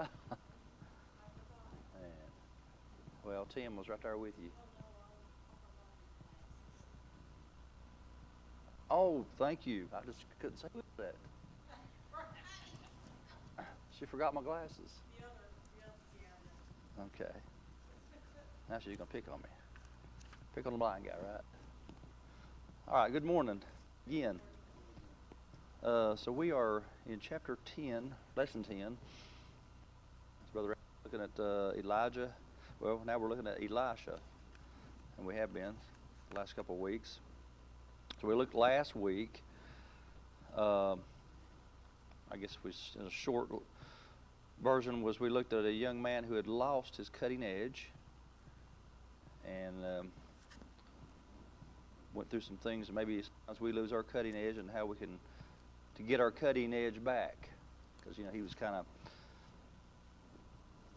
And, well, Tim was right there with you. Oh, thank you. I just couldn't say that. She forgot my glasses. Okay. Now she's going to pick on me. Pick on the blind guy, right? All right, good morning again. So we are in chapter 10, lesson 10. As Brother looking at Elijah. Well, now we're looking at Elisha, and we have been the last couple of weeks. So we looked last week. I guess in a short version was we looked at a young man who had lost his cutting edge, and went through some things. And maybe sometimes we lose our cutting edge, and how we can to get our cutting edge back, because he was kind of,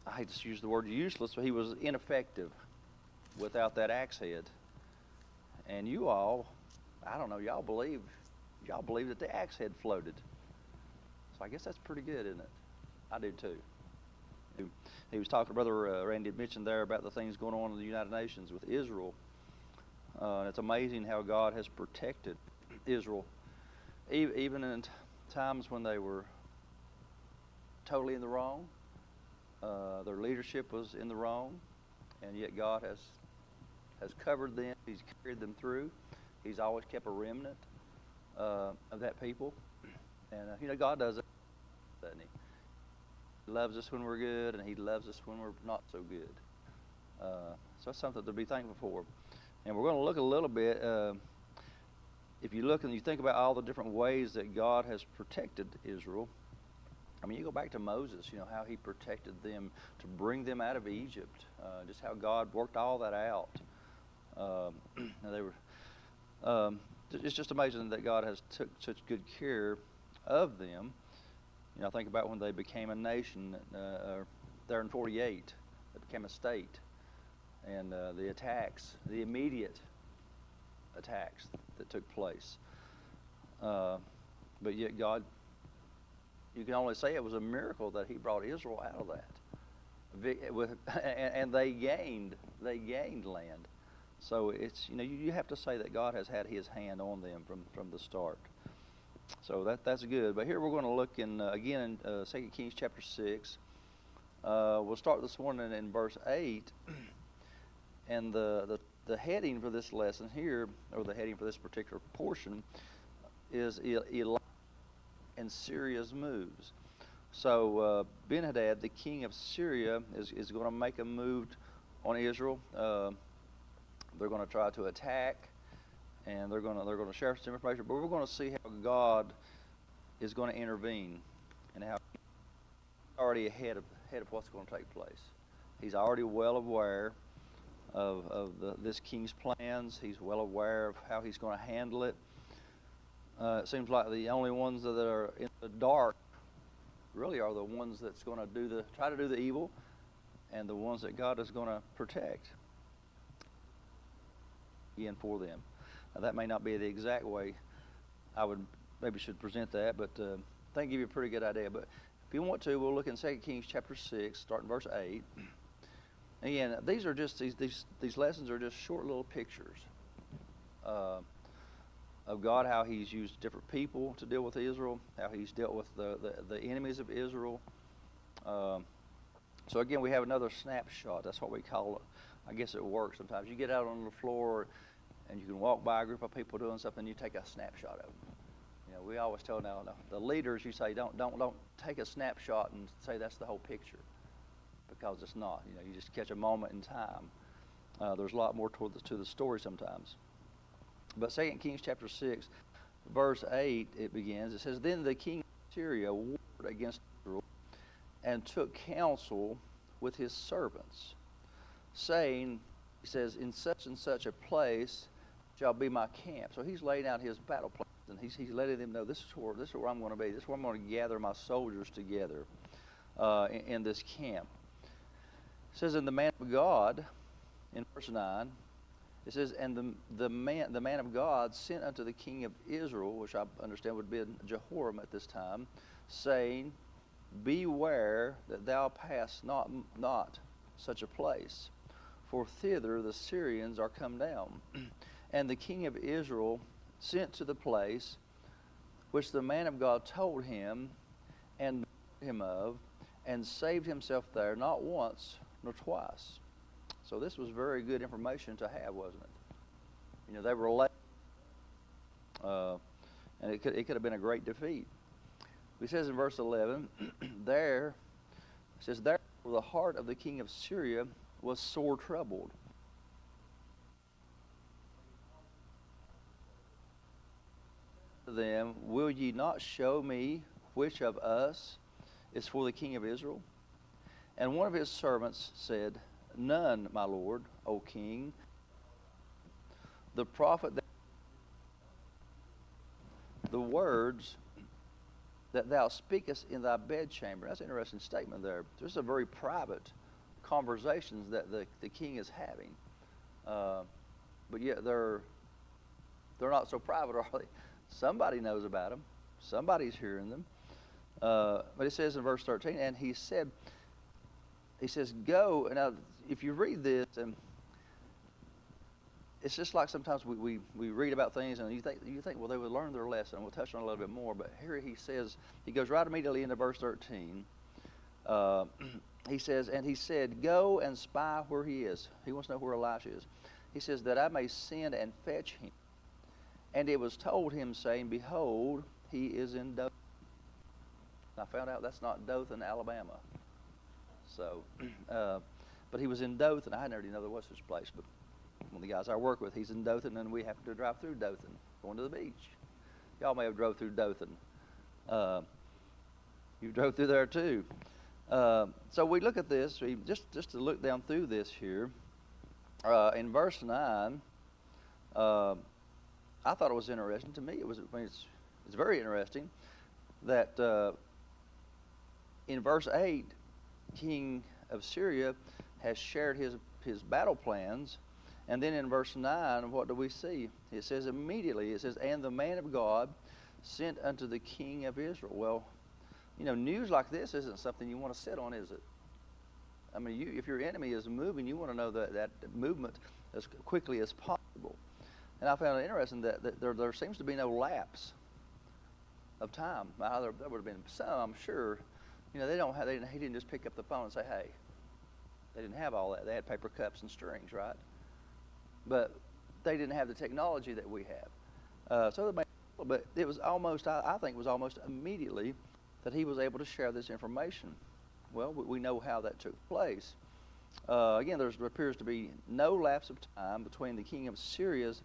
I hate to use the word useless, but he was ineffective without that axe head. And you all, I don't know, y'all believe that the axe head floated. So I guess that's pretty good, isn't it? I do too. He was talking, Brother Randy had mentioned there about the things going on in the United Nations with Israel. And it's amazing how God has protected Israel, even in times when they were totally in the wrong. Their leadership was in the wrong, and yet God has covered them. He's carried them through. He's always kept a remnant of that people. And God does it, doesn't He? He loves us when we're good, and He loves us when we're not so good. So that's something to be thankful for. And we're going to look a little bit. If you look and you think about all the different ways that God has protected Israel, I mean, you go back to Moses, how he protected them to bring them out of Egypt, just how God worked all that out. It's just amazing that God has took such good care of them. I think about when they became a nation there in 48, they became a state, and the attacks, the immediate attacks that took place. But yet God, you can only say it was a miracle that He brought Israel out of that. And they gained land. So it's you have to say that God has had His hand on them from the start. So that's good. But here we're going to look again in 2 Kings chapter 6. We'll start this morning in verse 8. And the heading for this lesson here, or the heading for this particular portion, is Elisha and Syria's moves. So Ben-Hadad, the king of Syria, is going to make a move on Israel. They're going to try to attack, and they're going to share some information. But we're going to see how God is going to intervene, and how He's already ahead of what's going to take place. He's already well aware of this king's plans. He's well aware of how he's going to handle it. It seems like the only ones that are in the dark really are the ones that's going to try to do the evil, and the ones that God is going to protect again for them. Now, that may not be the exact way I should present that, but I think give you a pretty good idea. But if you want to, we'll look in 2 Kings chapter 6, starting verse 8. Again, these are just these lessons are just short little pictures of God, how He's used different people to deal with Israel, how He's dealt with the enemies of Israel. So again, we have another snapshot. That's what we call it. I guess it works sometimes. You get out on the floor and you can walk by a group of people doing something, you take a snapshot of them. We always tell now the leaders, you say don't take a snapshot and say that's the whole picture, because it's not. You just catch a moment in time. There's a lot more to the story sometimes. But 2 Kings chapter 6, verse 8, it begins. It says, "Then the king of Syria warred against Israel and took counsel with his servants, saying," he says, "in such and such a place shall be my camp." So he's laying out his battle plans, and he's letting them know this is where I'm going to be. This is where I'm going to gather my soldiers together in this camp. It says, "And the man of God," in verse 9, it says, "And the man of God sent unto the king of Israel," which I understand would be Jehoram at this time, saying, beware that thou pass not such a place, for thither the Syrians are come down. And the king of Israel sent to the place which the man of God told him, and him of, and saved himself there, not once nor twice. So this was very good information to have, wasn't it? You know, they were late, and it could have been a great defeat. He says in verse 11, there the heart of the king of Syria was sore troubled. To them, will ye not show me which of us is for the king of Israel? And one of his servants said, none, my lord, O king. The prophet, the words that thou speakest in thy bedchamber. That's an interesting statement there. There's a very private conversations that the king is having. But yet they're not so private, are they? Somebody knows about them. Somebody's hearing them. But it says in verse 13, and he says, go. And now, if you read this, and it's just like sometimes we read about things and you think, well, they would learn their lesson. We'll touch on it a little bit more. But here he says, he goes right immediately into verse 13. He says, and he said, go and spy where he is. He wants to know where Elisha is. He says, that I may send and fetch him. And it was told him, saying, behold, he is in Dothan. I found out that's not Dothan, Alabama. So, but he was in Dothan. I didn't know there was such a place, but one of the guys I work with, he's in Dothan, and we have to drive through Dothan, going to the beach. Y'all may have drove through Dothan. You drove through there too. So we look at this, just to look down through this here. In verse 9, I thought it was interesting. To me, it's very interesting that in verse 8, king of Syria has shared his battle plans. And then in verse 9, what do we see? It says immediately, it says, and the man of God sent unto the king of Israel. Well, you know, news like this isn't something you want to sit on, is it? I mean, if your enemy is moving, you want to know that movement as quickly as possible. And I found it interesting that there seems to be no lapse of time. There would have been some, I'm sure. You know, he didn't just pick up the phone and say, hey. They didn't have all that. They had paper cups and strings, right? But they didn't have the technology that we have. But it was almost, I think it was almost immediately that he was able to share this information. Well, we know how that took place. Again, there appears to be no lapse of time between the king of Syria's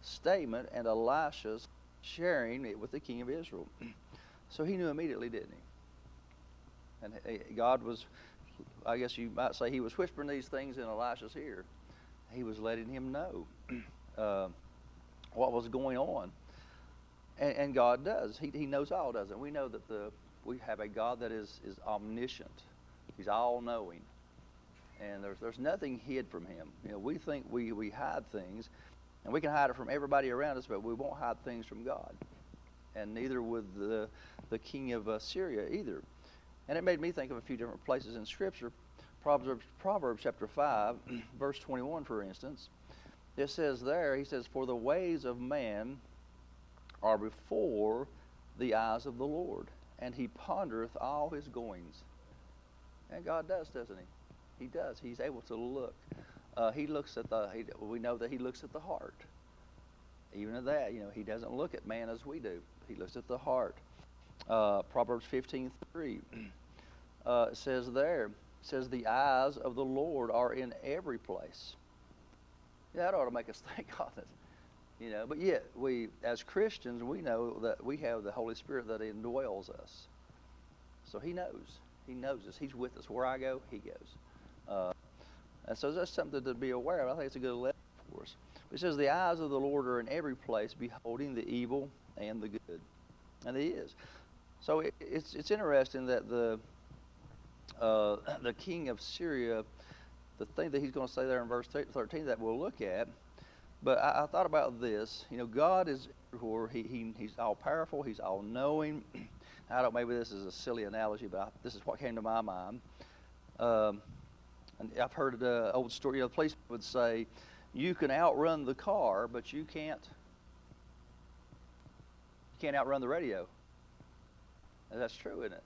statement and Elisha's sharing it with the king of Israel. So he knew immediately, didn't he? And God was, I guess you might say, he was whispering these things in Elisha's ear. He was letting him know what was going on. And God does. He knows all, doesn't he? We know that we have a God that is omniscient. He's all-knowing. And there's nothing hid from him. You know, we think we hide things, and we can hide it from everybody around us, but we won't hide things from God. And neither would the king of Syria either. And it made me think of a few different places in Scripture. Proverbs chapter 5, verse 21, for instance. It says there, he says, for the ways of man are before the eyes of the Lord, and he pondereth all his goings. And God does, doesn't he? He does. He's able to look. He looks at we know that he looks at the heart. Even at that, you know, he doesn't look at man as we do. He looks at the heart. Proverbs 15:3. It says there, the eyes of the Lord are in every place. Yeah, that ought to make us think on it. You know, but yet we, as Christians, we know that we have the Holy Spirit that indwells us. So he knows. He knows us. He's with us. Where I go, he goes. And so that's something to be aware of. I think it's a good lesson for us. It says the eyes of the Lord are in every place, beholding the evil and the good. And he is. So it's interesting that the king of Syria, the thing that he's going to say there in verse 13 that we'll look at, but I thought about this. You know, God is everywhere. He's all powerful. He's all knowing. I don't. Maybe this is a silly analogy, but this is what came to my mind. Um, and I've heard an old story. The police would say, "You can outrun the car, but you can't outrun the radio." And that's true, isn't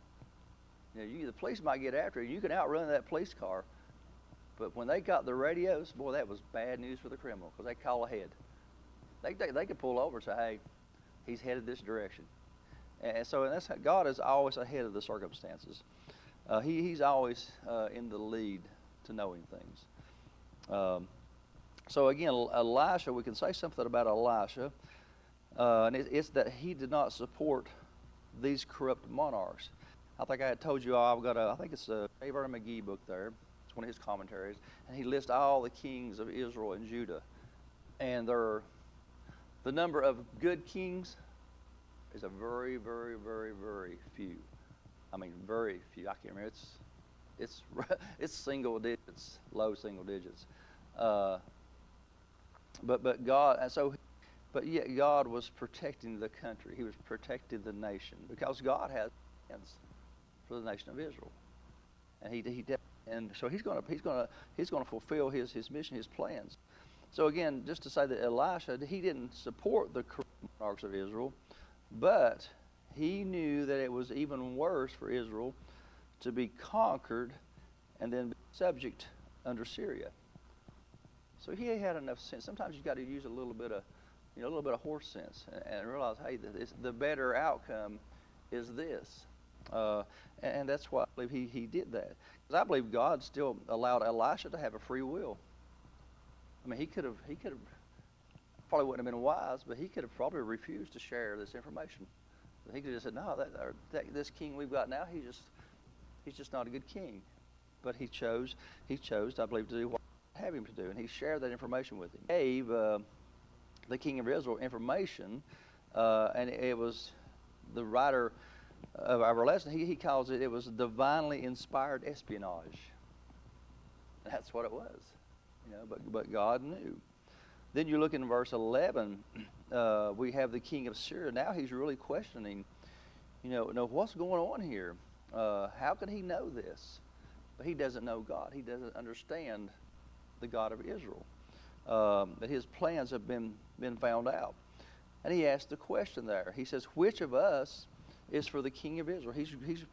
it? The police might get after you. You can outrun that police car, but when they got the radios, boy, that was bad news for the criminal because they call ahead. They could pull over and say, "Hey, he's headed this direction," and so that's how God is always ahead of the circumstances. He's always in the lead to knowing things. So again, Elisha, we can say something about Elisha, and it's that he did not support these corrupt monarchs. I think I had told you I've got I think it's a Dave McGee book there. It's one of his commentaries, and he lists all the kings of Israel and Judah, and the number of good kings is a very, very, very, very few. I mean, very few. I can't remember. It's single digits, low single digits. But God, and so, but yet God was protecting the country. He was protecting the nation because God has plans for the nation of Israel, and so he's going to fulfill his mission, his plans. So again, just to say that Elisha, he didn't support the monarchs of Israel, but he knew that it was even worse for Israel to be conquered and then be subject under Syria. So he had enough sense. Sometimes you got to use a little bit of horse sense and realize, hey, the better outcome is this. And that's why I believe he did that. Because I believe God still allowed Elisha to have a free will. I mean, he could have probably wouldn't have been wise, but he could have probably refused to share this information. He could have just said, no, this king we've got now, he's just not a good king. But he chose, I believe, to do what I have him to do, and he shared that information with him. He gave the king of Israel information, and it was the writer of our lesson. He calls it was divinely inspired espionage. That's what it was, But God knew. Then you look in verse 11. We have the king of Syria. Now he's really questioning, what's going on here? How can he know this? But he doesn't know God. He doesn't understand the God of Israel. That his plans have been found out. And he asked the question there. He says, which of us is for the king of Israel? He's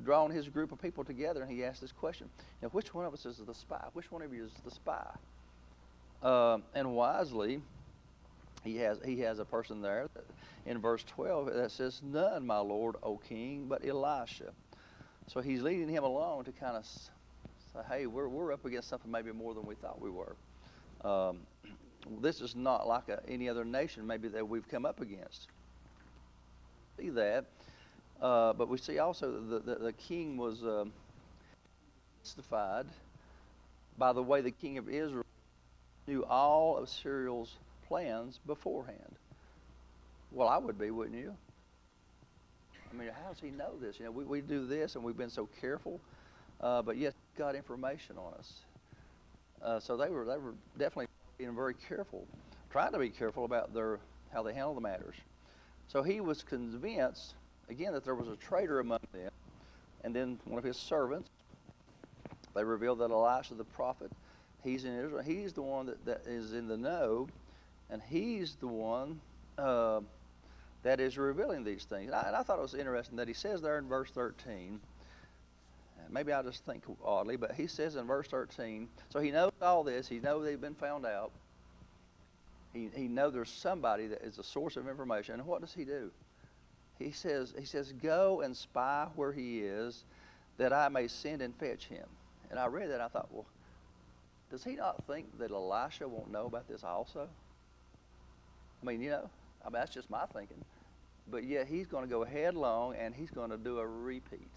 drawn his group of people together, and he asked this question. Which one of us is the spy? Which one of you is the spy? And wisely, he has a person there in verse 12 that says, none, my lord, O king, but Elisha. So he's leading him along to kind of say, hey, we're up against something maybe more than we thought we were. This is not like any other nation maybe that we've come up against. See that, but we see also the king was justified by the way the king of Israel knew all of Syria's plans beforehand. Well, I would be, wouldn't you? I mean, how does he know this? We do this, and we've been so careful, but yet got information on us. So they were definitely being very careful, trying to be careful about how they handle the matters. So he was convinced, again, that there was a traitor among them, and then one of his servants. They revealed that Elisha the prophet, he's in Israel. He's the one that is in the know, and he's the one that is revealing these things. And I thought it was interesting that he says there in verse 13, maybe I just think oddly, but he says in verse 13, so he knows all this. He knows they've been found out. He knows there's somebody that is a source of information. And what does he do? He says, go and spy where he is, that I may send and fetch him. And I read that, and I thought, well, does he not think that Elisha won't know about this also? I mean, that's just my thinking. But yet he's going to go headlong, and he's going to do a repeat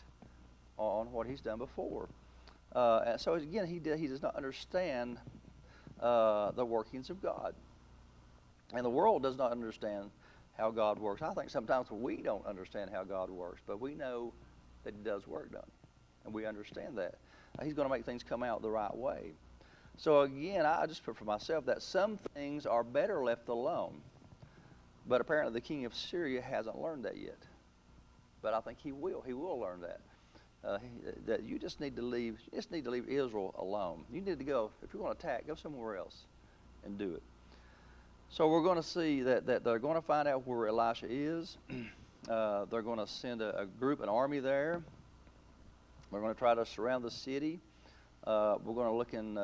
on what he's done before. And so again, he does not understand the workings of God. And the world does not understand how God works. I think sometimes we don't understand how God works, but we know that he does work, don't he? And we understand that. He's going to make things come out the right way. So again, I just put for myself that some things are better left alone. But apparently the king of Syria hasn't learned that yet. but I think he will. He will learn that. That you just need to leave. You just need to leave Israel alone. You need to go. If you want to attack, go somewhere else, and do it. So we're going to see that they're going to find out where Elisha is. They're going to send a group, an army there. We're going to try to surround the city. We're going to look in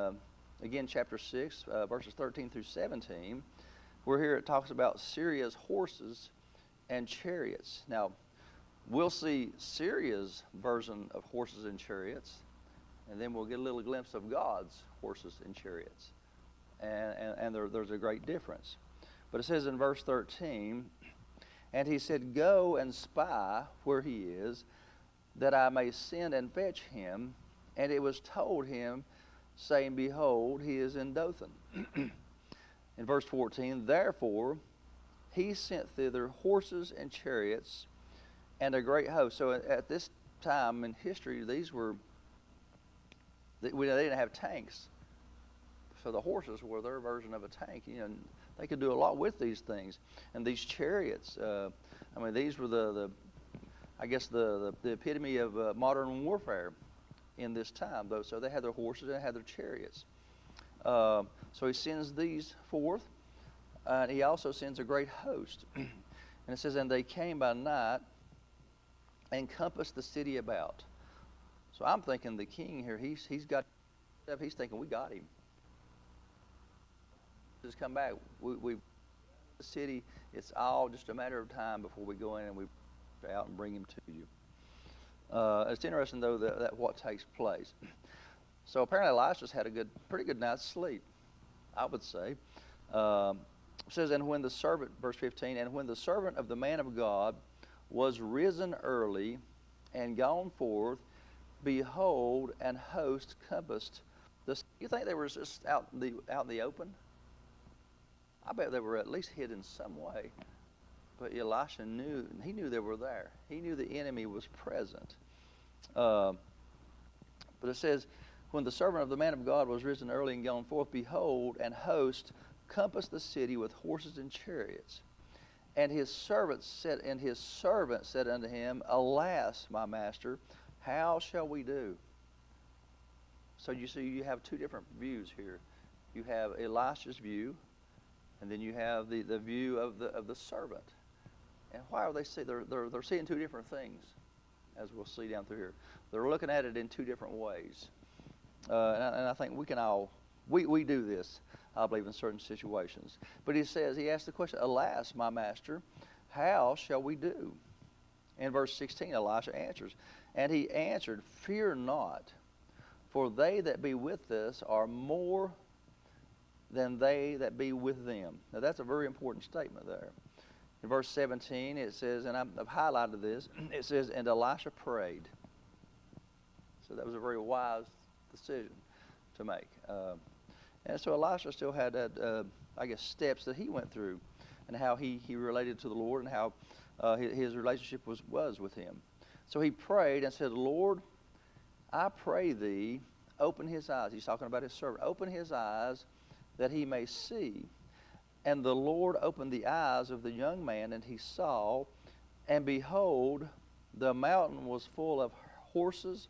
again chapter 6, verses 13 through 17. Where here it talks about Syria's horses and chariots. Now, we'll see Syria's version of horses and chariots, and then we'll get a little glimpse of God's horses and chariots. And there's a great difference. But it says in verse 13, and he said, go and spy where he is, that I may send and fetch him. And it was told him, saying, behold, he is in Dothan. In verse 14, therefore he sent thither horses and chariots and a great host. So at this time in history, they didn't have tanks. So the horses were their version of a tank. You know, they could do a lot with these things. And these chariots, these were the epitome of modern warfare in this time, though. So they had their horses and they had their chariots. So he sends these forth, and he also sends a great host. And it says, and they came by night and compassed the city about. So I'm thinking the king here, he's thinking, we got him. Just come back. We the city, it's all just a matter of time before we go in and we out and bring him to you. It's interesting, though, that what takes place. So apparently Elisha's had a pretty good night's sleep, I would say. It says, and when the servant, verse 15, and when the servant of the man of God was risen early and gone forth, behold, an host compassed the city. You think they were just out in the open? I bet they were at least hid in some way. But Elisha knew they were there. He knew the enemy was present. But it says, when the servant of the man of God was risen early and gone forth, behold, an host compassed the city with horses and chariots. And his servant said unto him, alas, my master, how shall we do? So you see, you have two different views here. You have Elisha's view, and then you have the view of the servant. And why are they seeing? They're seeing two different things, as we'll see down through here. They're looking at it in two different ways. And I think we can all, we do this, I believe, in certain situations. But he asks the question, alas, my master, how shall we do? In verse 16, Elisha answers, and he answered, fear not, for they that be with us are more than they that be with them. Now that's a very important statement there. In verse 17, it says, and I've highlighted this, it says, and Elisha prayed. So that was a very wise decision to make. And so Elisha still had that, steps that he went through and how he related to the Lord and how his relationship was with him. So he prayed and said, Lord, I pray thee, open his eyes. He's talking about his servant. Open his eyes that he may see. And the Lord opened the eyes of the young man, and he saw, and behold, the mountain was full of horses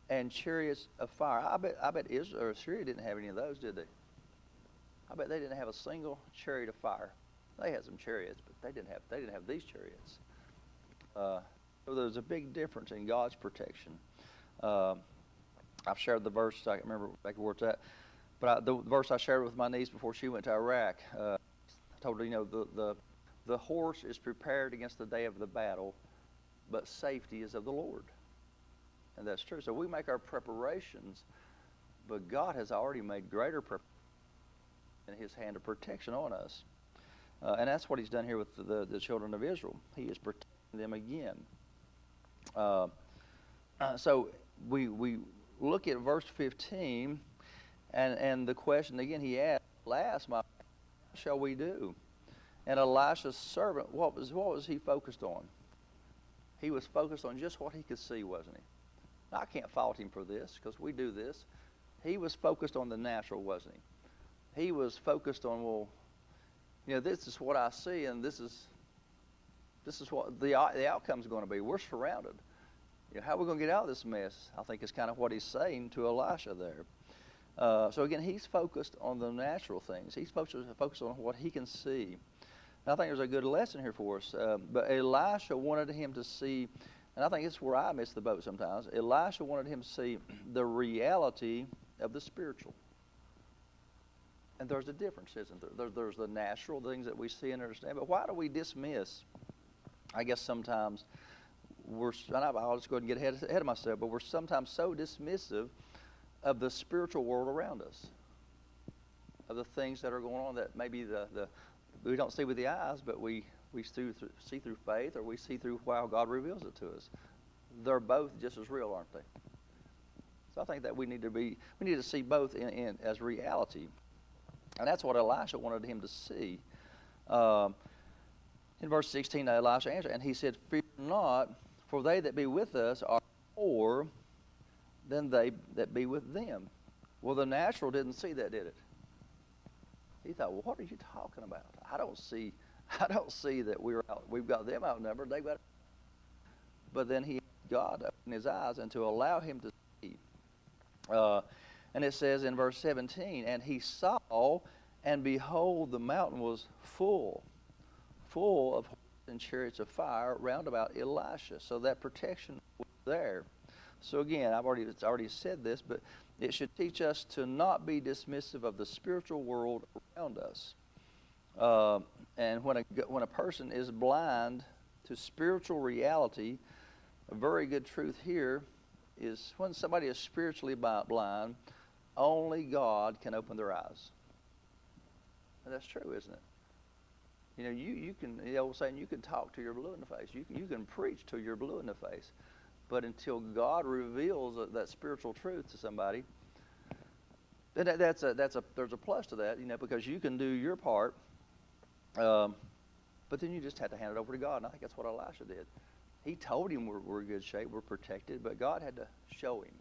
and chariots of fire. I bet Israel or Syria didn't have any of those, did they? I bet they didn't have a single chariot of fire. They had some chariots, but they didn't have these chariots. So there's a big difference in God's protection. I've shared the verse. I can't remember exactly where it's at. But the verse I shared with my niece before she went to Iraq, I told her, the horse is prepared against the day of the battle, but safety is of the Lord. And that's true. So we make our preparations, but God has already made greater preparations in his hand of protection on us. And that's what he's done here with the children of Israel. He is protecting them again. So we look at verse 15, and the question again he asked, alas, what shall we do? And Elisha's servant, what was he focused on? He was focused on just what he could see, wasn't he? Now, I can't fault him for this because we do this. He was focused on the natural, wasn't he? He was focused on, this is what I see, and this is This is what the outcome is going to be. We're surrounded. How are we going to get out of this mess? I think is kind of what he's saying to Elisha there. So again, he's focused on the natural things. He's focused on what he can see. And I think there's a good lesson here for us. But Elisha wanted him to see, and I think it's where I miss the boat sometimes. Elisha wanted him to see the reality of the spiritual. And there's a difference, isn't there? There's the natural things that we see and understand. But why do we dismiss? I guess sometimes I'll just go ahead and get ahead of myself, but we're sometimes so dismissive of the spiritual world around us, of the things that are going on that maybe we don't see with the eyes, but we see through faith, or we see through how God reveals it to us. They're both just as real, aren't they? So I think that we need to see both in as reality, and that's what Elisha wanted him to see. In verse 16, Elisha answered, and he said, "Fear not, for they that be with us are more than they that be with them." Well, the natural didn't see that, did it? He thought, well, what are you talking about? I don't see that we've got them outnumbered. They've got. But then he asked God to open his eyes and to allow him to see. And it says in verse 17, and he saw, and behold, the mountain was full of horses and chariots of fire round about Elisha. So that protection was there. So again, it's already said this, but it should teach us to not be dismissive of the spiritual world around us. And when a person is blind to spiritual reality, a very good truth here is when somebody is spiritually blind, only God can open their eyes. And that's true, isn't it? You can, the old saying, you can talk to your blue in the face. You can preach to your blue in the face. But until God reveals that spiritual truth to somebody, then there's a plus to that, because you can do your part, but then you just have to hand it over to God. And I think that's what Elisha did. He told him we're in good shape, we're protected, but God had to show him.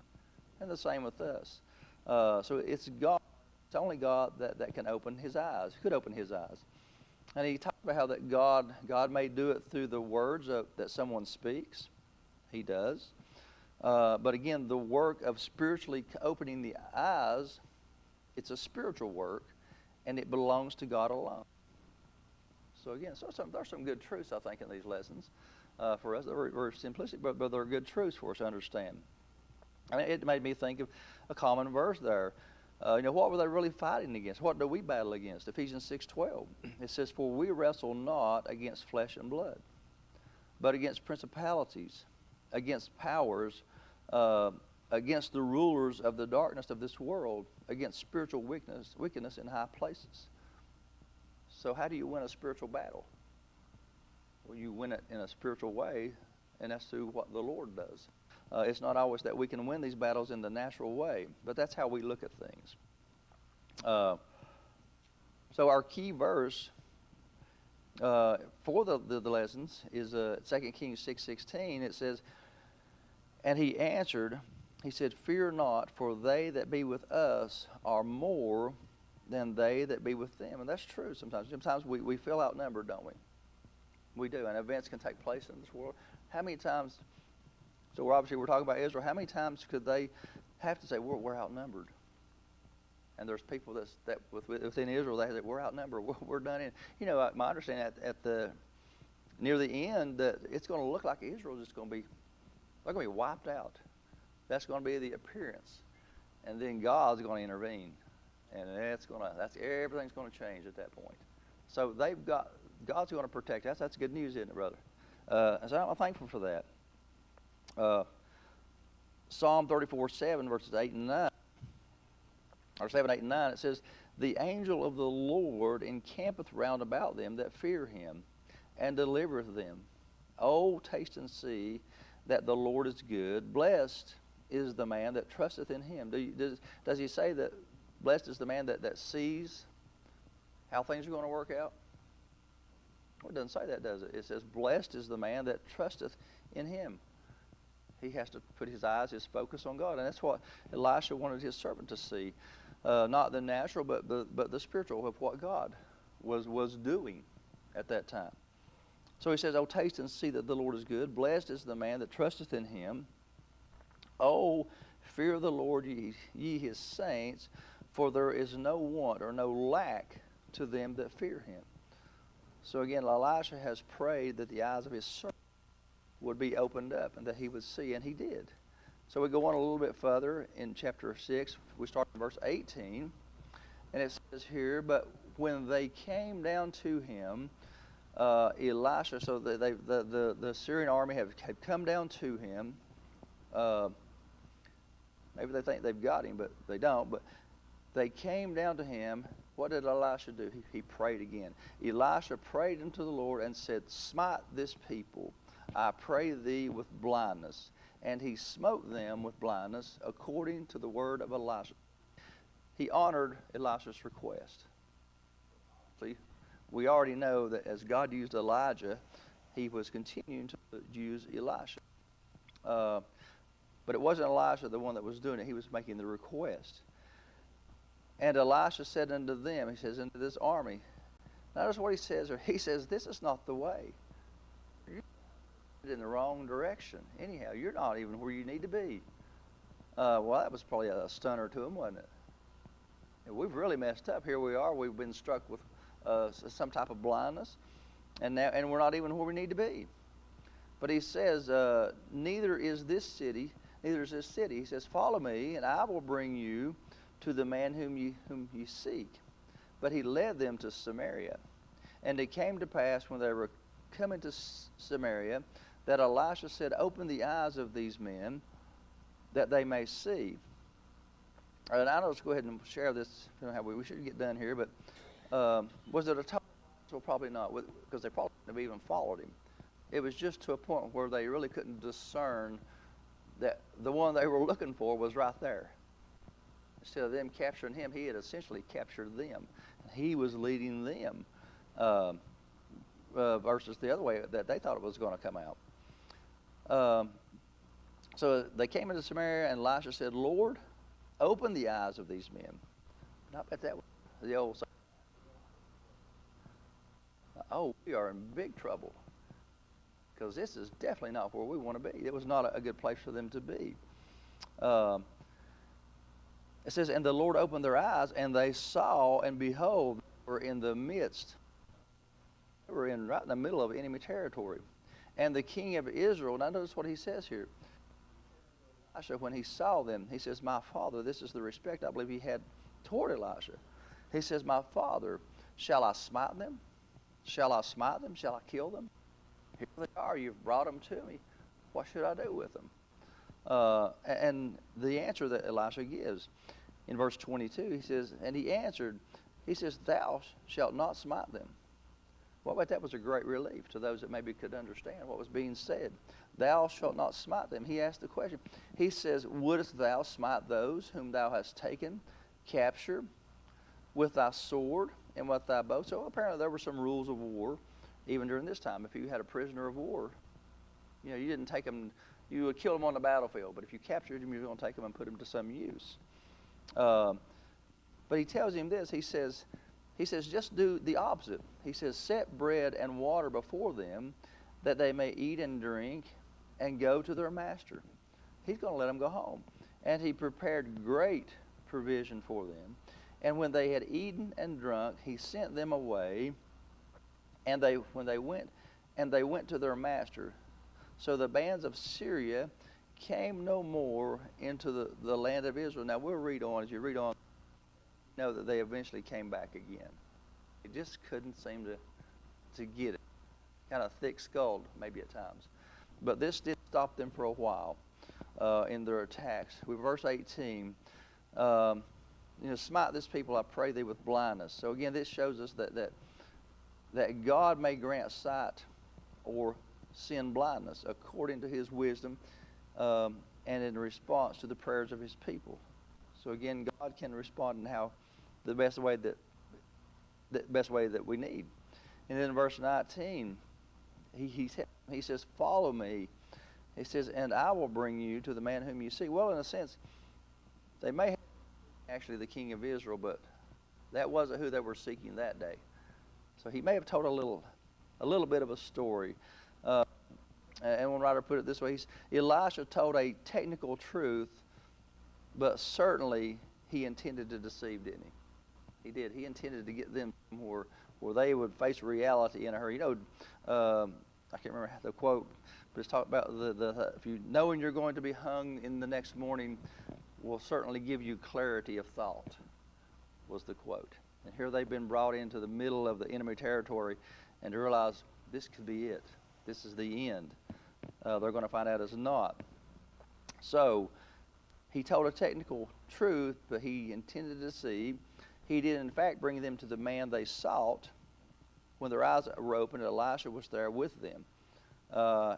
And the same with us. So it's God. It's only God that can open his eyes, could open his eyes. And he talked about how that God may do it through the words that someone speaks. He does. But again, the work of spiritually opening the eyes, it's a spiritual work, and it belongs to God alone. So again, there's some good truths, I think, in these lessons for us. They're very simplistic, but they're good truths for us to understand. And it made me think of a common verse there. What were they really fighting against? What do we battle against? Ephesians 6:12. It says, "For we wrestle not against flesh and blood, but against principalities, against powers, against the rulers of the darkness of this world, against spiritual wickedness in high places." So how do you win a spiritual battle? Well, you win it in a spiritual way, and that's through what the Lord does. It's not always that we can win these battles in the natural way, but that's how we look at things. So our key verse for the lessons is 2 Kings 6:16. It says, and he answered, he said, "Fear not, for they that be with us are more than they that be with them." And that's true sometimes. Sometimes we feel outnumbered, don't we? We do, and events can take place in this world. How many times, so we're talking about Israel, how many times could they have to say, we're outnumbered? And there's people that within Israel, they say, we're outnumbered, we're done in. My understanding near the end, that it's going to look like Israel's just going to be, they're going to be wiped out. That's going to be the appearance. And then God's going to intervene. And everything's going to change at that point. So God's going to protect us. That's good news, isn't it, brother? So I'm thankful for that. Psalm 34:7, verses 8 and 9, or 7, 8, and 9, it says, "The angel of the Lord encampeth round about them that fear him, and delivereth them. Oh, taste and see that the Lord is good. Blessed is the man that trusteth in him." Does he say that blessed is the man that sees how things are going to work out? Well, it doesn't say that, does it? It says, "Blessed is the man that trusteth in him." He has to put his eyes, his focus on God. And that's what Elisha wanted his servant to see. Not the natural, but the spiritual of what God was doing at that time. So he says, "Oh, taste and see that the Lord is good. Blessed is the man that trusteth in him. Oh, fear the Lord, ye his saints, for there is no want or no lack to them that fear him." So again, Elisha has prayed that the eyes of his servant would be opened up and that he would see, and he did. So we go on a little bit further in chapter 6. We start in verse 18, and it says here, "But when they came down to him," Elisha, so the Syrian army had come down to him. Maybe they think they've got him, but they don't. But they came down to him. What did Elisha do? He prayed again. Elisha prayed unto the Lord and said, "Smite this people, I pray thee, with blindness." And he smote them with blindness according to the word of Elisha. He honored Elisha's request. See, we already know that as God used Elijah, he was continuing to use Elisha. But it wasn't Elisha the one that was doing it. He was making the request. "And Elisha said unto them," he says, "unto this army." Notice what he says, or he says, "This is not the way. You're in the wrong direction. Anyhow, you're not even where you need to be." Well, that was probably a stunner to him, wasn't it? And we've really messed up. Here we are. We've been struck with some type of blindness, and we're not even where we need to be. But he says, neither is this city. He says, "Follow me, and I will bring you to the man whom you seek." But he led them to Samaria. And it came to pass, when they were coming to Samaria, that Elisha said, "Open the eyes of these men, that they may see." And I'll just go ahead and share this. We should get done here, but was it a total? Well, probably not, because they probably wouldn't have even followed him. It was just to a point where they really couldn't discern that the one they were looking for was right there. Instead of them capturing him, he had essentially captured them. He was leading them versus the other way that they thought it was going to come out. So they came into Samaria, and Elisha said, "Lord, open the eyes of these men." And I bet that was the old saying. Oh, we are in big trouble, because this is definitely not where we want to be. It was not a good place for them to be. It says, "And the Lord opened their eyes, and they saw, and behold, they were in the midst." They were right in the middle of enemy territory. "And the king of Israel," now notice what he says here. Elisha, when he saw them, he says, "My father," this is the respect I believe he had toward Elisha. He says, "My father, shall I smite them? Shall I smite them? Shall I kill them? Here they are. You've brought them to me. What should I do with them?" And the answer that Elisha gives in verse 22, he says, "And he answered," he says, "Thou shalt not smite them." Well, but that was a great relief to those that maybe could understand what was being said. "Thou shalt not smite them." He asked the question. He says, "Wouldest thou smite those whom thou hast taken, captured, with thy sword and with thy bow?" So apparently there were some rules of war even during this time. If you had a prisoner of war, you didn't take him. You would kill him on the battlefield, but if you captured him, you were going to take him and put him to some use. But he tells him this. He says, just do the opposite. He says, "Set bread and water before them, that they may eat and drink, and go to their master." He's going to let them go home. "And he prepared great provision for them. And when they had eaten and drunk, he sent them away. And when they went to their master. So the bands of Syria came no more into the land of Israel." Now we'll read on. As you read on, you know that they eventually came back again. They just couldn't seem to get it. Kind of thick-skulled maybe at times. But this did stop them for a while in their attacks. With verse 18, "Smite this people, I pray thee, with blindness." So again, this shows us that God may grant sight or send blindness according to his wisdom and in response to the prayers of his people. So again, God can respond in how the best way that we need. And then in verse 19, he says, "Follow me." He says, "And I will bring you to the man whom you seek." Well, in a sense, they may have actually the king of Israel, but that wasn't who they were seeking that day. So he may have told a a little bit of a story. Uh, and one writer put it this way: Elisha told a technical truth, but certainly he intended to deceive, didn't he? He did. He intended to get them where they would face reality in a hurry. I can't remember the quote, but it's talking about if you knowing you're going to be hung in the next morning will certainly give you clarity of thought, was the quote. And here they've been brought into the middle of the enemy territory, and to realize this could be it. This is the end. They're going to find out it's not. So he told a technical truth, but he intended to deceive. He did, in fact, bring them to the man they sought. When their eyes were opened, Elisha was there with them.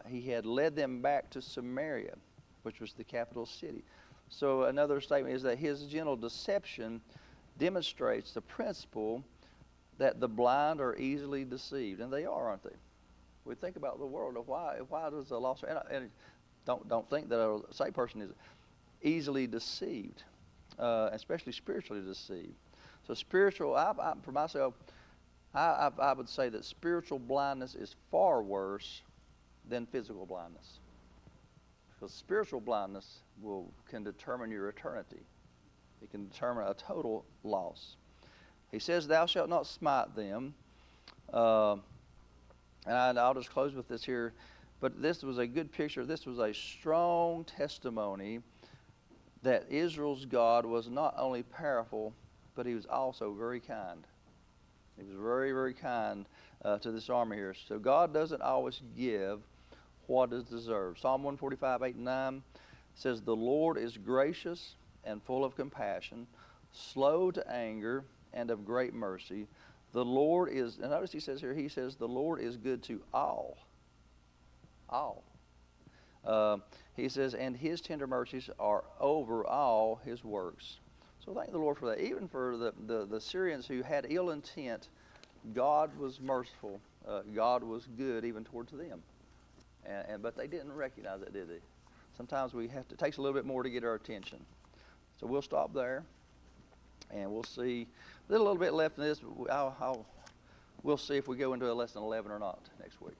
He had led them back to Samaria, which was the capital city. So another statement is that his gentle deception demonstrates the principle that the blind are easily deceived, and they are, aren't they? We think about the world of why does a lost, and don't think that a saved person is easily deceived, especially spiritually deceived. So spiritual, for myself, I would say that spiritual blindness is far worse than physical blindness, because spiritual blindness can determine your eternity. It can determine a total loss. He says, "Thou shalt not smite them." And I'll just close with this here. But this was a good picture. This was a strong testimony that Israel's God was not only powerful, but he was also very kind. He was very, very kind to this army here. So God doesn't always give what is deserved. Psalm 145, 8 and 9 says, "The Lord is gracious and full of compassion, slow to anger, and of great mercy. The Lord is," and notice he says, "the Lord is good to all." All. He says, "and his tender mercies are over all his works." So thank the Lord for that. Even for the Syrians who had ill intent, God was merciful. God was good even towards them. But they didn't recognize it, did they? Sometimes it takes a little bit more to get our attention. So we'll stop there, and we'll see. There's a little bit left in this, but we'll see if we go into a lesson 11 or not next week.